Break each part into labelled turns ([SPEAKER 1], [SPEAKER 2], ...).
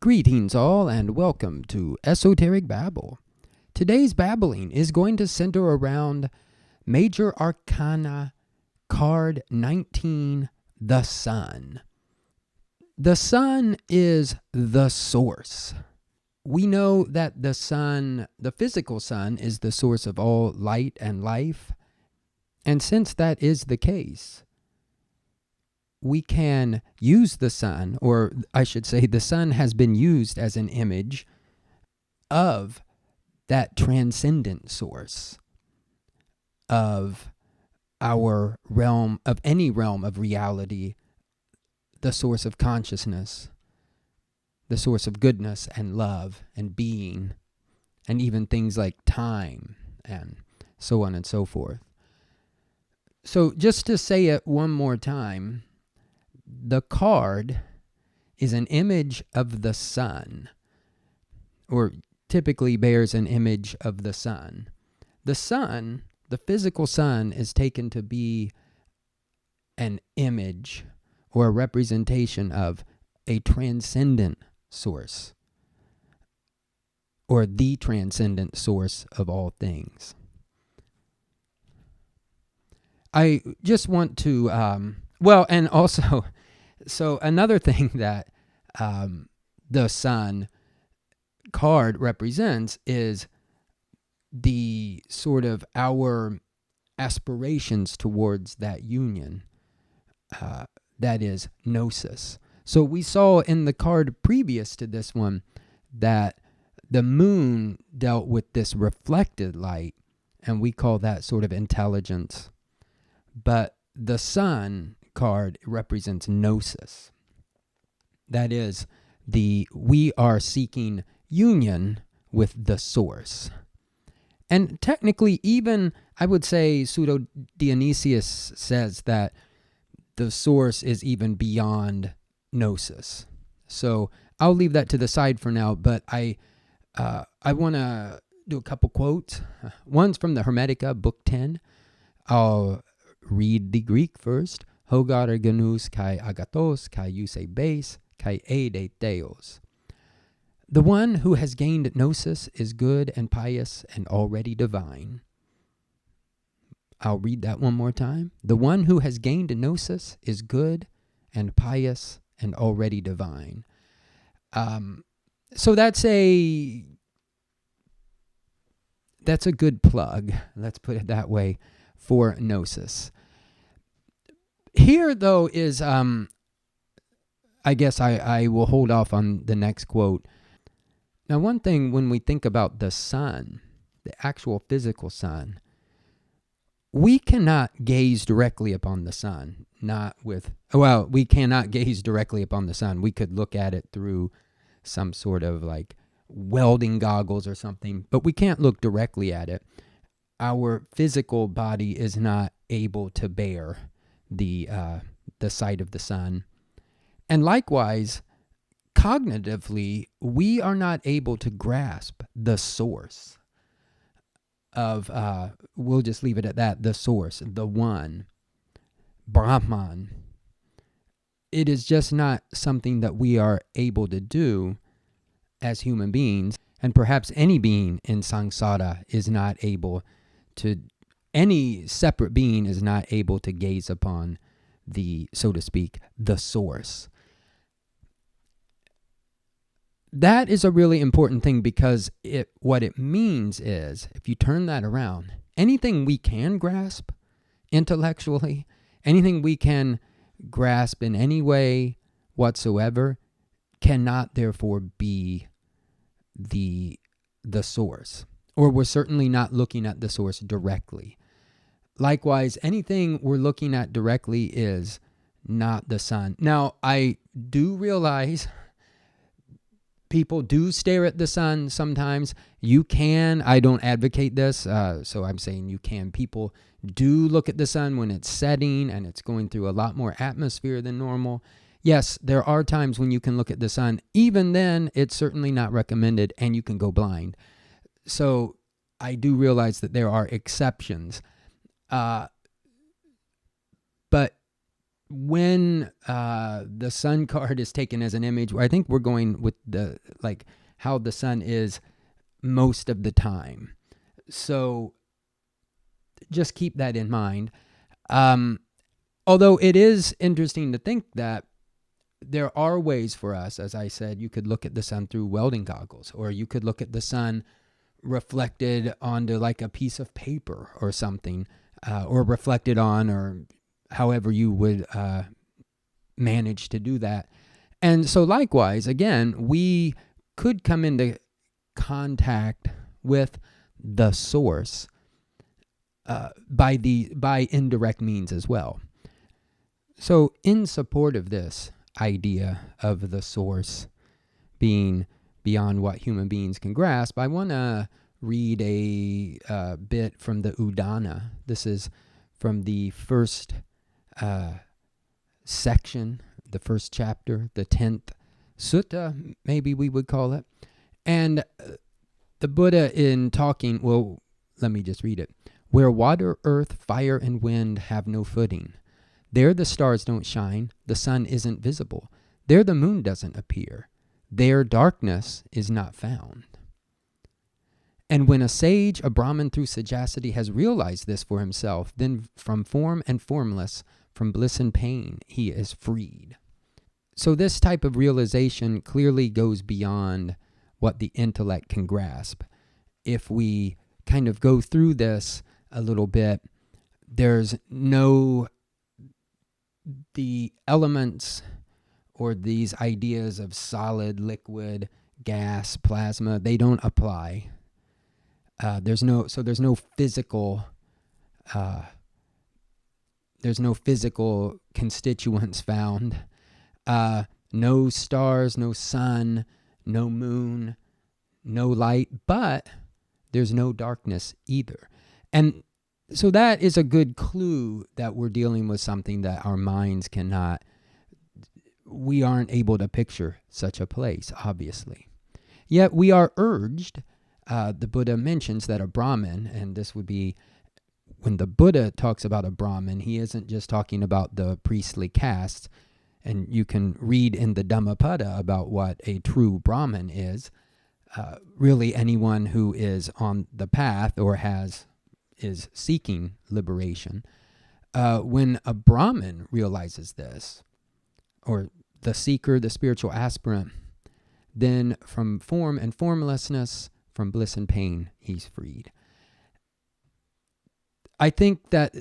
[SPEAKER 1] Greetings all and welcome to Esoteric Babble. Today's babbling is going to center around Major Arcana card 19, the Sun. The Sun is the source. We know that the sun, the physical sun, is the source of all light and life. And since that is the case, we can use the sun, or I should say the sun has been used as an image of that transcendent source of our realm, of any realm of reality, the source of consciousness, the source of goodness and love and being, and even things like time and so on and so forth. So just to say it one more time, the card is an image of the sun, or typically bears an image of the sun. The sun, the physical sun, is taken to be an image or a representation of a transcendent source, or the transcendent source of all things. I just want to, and also, so another thing that the sun card represents is the sort of our aspirations towards that union, that is gnosis. So we saw in the card previous to this one that the moon dealt with this reflected light, and we call that sort of intelligence. But the sun card represents gnosis. That is, we are seeking union with the source. And technically, even I would say Pseudo-Dionysius says that the source is even beyond gnosis. So I'll leave that to the side for now, but I want to do a couple quotes. One's from the Hermetica, book 10. I'll read the Greek first. Hogar genus kai agathos kai eusebes kai eide theos. The one who has gained gnosis is good and pious and already divine. I'll read that one more time. The one who has gained gnosis is good and pious and already divine. So that's a good plug, let's put it that way, for gnosis. Here, though, is, I guess I will hold off on the next quote. Now, one thing when we think about the sun, the actual physical sun, we cannot gaze directly upon the sun. We cannot gaze directly upon the sun. We could look at it through some sort of like welding goggles or something, but we can't look directly at it. Our physical body is not able to bear the sight of the sun. And likewise, cognitively, we are not able to grasp the source of, we'll just leave it at that, the source, the one, Brahman. It is just not something that we are able to do as human beings, and perhaps any being in samsara is not able to, any separate being is not able to gaze upon the, so to speak, the source. That is a really important thing, because what it means is, if you turn that around, anything we can grasp intellectually, anything we can grasp in any way whatsoever, cannot therefore be the source. Or we're certainly not looking at the source directly. Likewise, anything we're looking at directly is not the sun. Now, I do realize people do stare at the sun sometimes. You can. I don't advocate this, so I'm saying you can. People do look at the sun when it's setting and it's going through a lot more atmosphere than normal. Yes, there are times when you can look at the sun. Even then, it's certainly not recommended, and you can go blind. So I do realize that there are exceptions. But when the sun card is taken as an image, I think we're going with the how the sun is most of the time. So just keep that in mind. Although it is interesting to think that there are ways for us, as I said, you could look at the sun through welding goggles, or you could look at the sun reflected onto like a piece of paper or something, or reflected on, or however you would manage to do that. And so likewise, again, we could come into contact with the source by indirect means as well. So in support of this idea of the source being beyond what human beings can grasp, I want to read a bit from the Udana. This is from the first section, the first chapter, the 10th sutta, maybe we would call it. And the Buddha, in talking, well, let me just read it. Where water, earth, fire, and wind have no footing, there the stars don't shine, the sun isn't visible, there the moon doesn't appear, there darkness is not found. And when a sage, a Brahmin through sagacity, has realized this for himself, then from form and formless, from bliss and pain, he is freed. So this type of realization clearly goes beyond what the intellect can grasp. If we kind of go through this a little bit, there's the elements or these ideas of solid, liquid, gas, plasma, they don't apply. There's no physical constituents found. No stars, no sun, no moon, no light, but there's no darkness either. And so that is a good clue that we're dealing with something that our minds cannot, we aren't able to picture such a place, obviously. Yet we are urged, the Buddha mentions that a Brahmin, and this would be, when the Buddha talks about a Brahmin, he isn't just talking about the priestly castes, and you can read in the Dhammapada about what a true Brahmin is. Really anyone who is on the path or is seeking liberation. When a Brahmin realizes this, or the seeker, the spiritual aspirant, then from form and formlessness, from bliss and pain, he's freed. I think that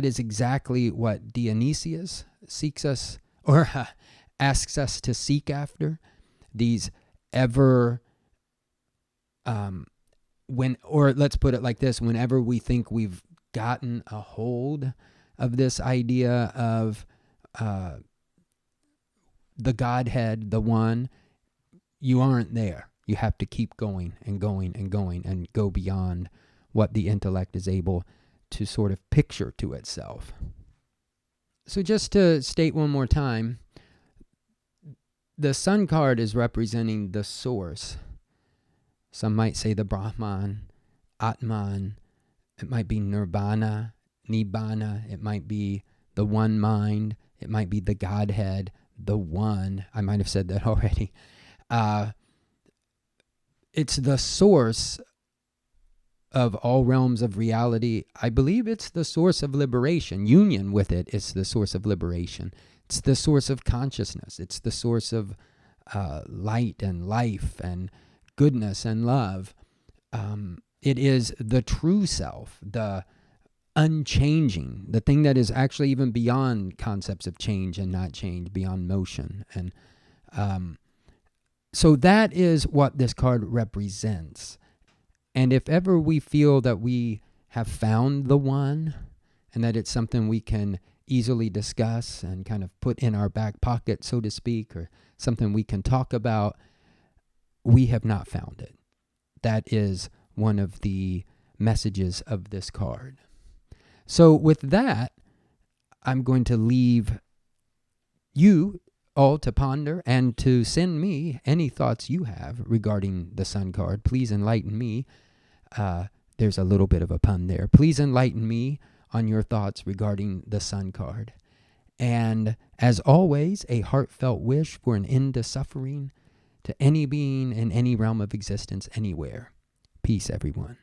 [SPEAKER 1] is exactly what Dionysius seeks us, or asks us to seek after. These ever, or let's put it like this, whenever we think we've gotten a hold of this idea of the Godhead, the one, you aren't there. You have to keep going and going and going and go beyond what the intellect is able to sort of picture to itself. So just to state one more time, the sun card is representing the source. Some might say the Brahman, Atman. It might be Nirvana, Nibbana. It might be the one mind. It might be the Godhead, the one. I might have said that already. It's the source of all realms of reality. I believe it's the source of liberation. Union with it is the source of liberation. It's the source of consciousness. It's the source of light and life and goodness and love. It is the true self, the unchanging, the thing that is actually even beyond concepts of change and not change, beyond motion. And so that is what this card represents. And if ever we feel that we have found the one and that it's something we can easily discuss and kind of put in our back pocket, so to speak, or something we can talk about, we have not found it. That is one of the messages of this card. So with that, I'm going to leave you all to ponder and to send me any thoughts you have regarding the sun card. Please enlighten me. There's a little bit of a pun there. Please enlighten me on your thoughts regarding the sun card. And as always, a heartfelt wish for an end to suffering to any being in any realm of existence anywhere. Peace, everyone.